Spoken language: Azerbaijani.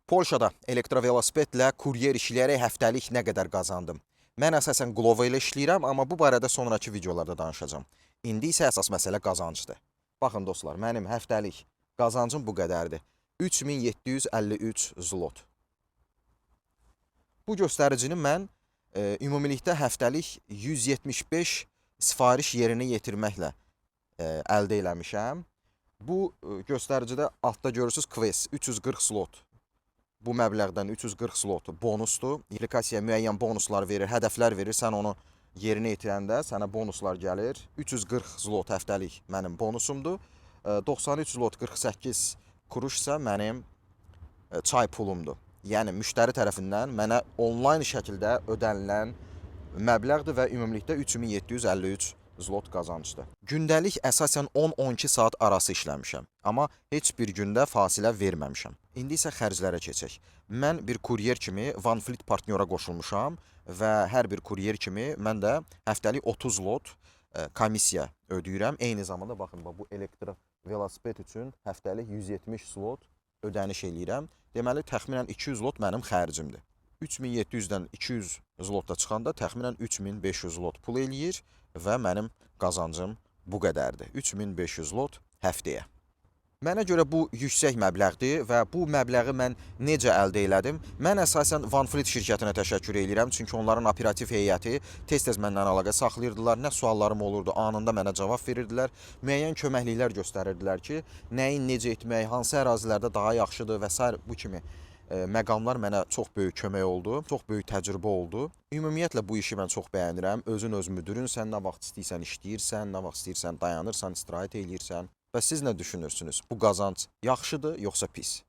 Polşada elektrovelosipedlə kuryer işləyərək həftəlik nə qədər qazandım? Mən əsasən Glovo ilə işləyirəm, amma bu barədə sonrakı videolarda danışacağam. İndi isə əsas məsələ qazancdır. Baxın dostlar, mənim həftəlik qazancım bu qədərdir. 3753 zlot. Bu göstəricini mən ümumilikdə həftəlik 175 sifariş yerinə yetirməklə əldə eləmişəm. Bu göstəricidə altda görürsünüz Quest 340 zlot. Bu məbləğdən 340 zlot bonusdur. Aplikasiya müəyyən bonuslar verir, hədəflər verir. Sən onu yerinə yetirəndə sənə bonuslar gəlir. 340 zlot həftəlik mənim bonusumdur. 93 zlot 48 kuruş isə mənim çay pulumdur. Yəni müştəri tərəfindən mənə onlayn şəkildə ödənilən məbləğdir və ümumilikdə 3753 zlot qazancdır. Gündəlik əsasən 10-12 saat arası işləmişəm, amma heç bir gündə fasilə verməmişəm. İndi isə xərclərə keçək. Mən bir kuryer kimi OneFleet partnyora qoşulmuşam və hər bir kuryer kimi mən də həftəlik 30 zlot komissiya ödəyirəm. Eyni zamanda baxın, bu elektrovelosiped üçün həftəlik 170 zlot ödəniş eləyirəm. Deməli, təxminən 200 zlot mənim xərcimdir. 3700-dən 200 zlotda çıxanda təxminən 3500 zlot pul eləyir və mənim qazancım bu qədərdir. 3500 zlot həftəyə. Mənə görə bu yüksək məbləğdir və bu məbləği mən necə əldə elədim? Mən əsasən OneFleet şirkətinə təşəkkür edirəm, çünki onların operativ heyəti tez-tez məndən əlaqə saxlayırdılar. Nə suallarım olurdu, anında mənə cavab verirdilər. Müəyyən köməkliklər göstərirdilər ki, nəyin necə etmək, hansı ərazilərdə daha yaxşıdır və s. bu kimi məqamlar mənə çox böyük kömək oldu, çox böyük təcrübə oldu. Ümumiyyətlə bu işi mən çox bəyənirəm. Özün öz müdürünsən, nə vaxt istəyirsən işləyirsən, nə vaxt istəyirsən dayanırsan, istirahət eləyirsən. Və siz nə düşünürsünüz? Bu qazanc yaxşıdır, yoxsa pis?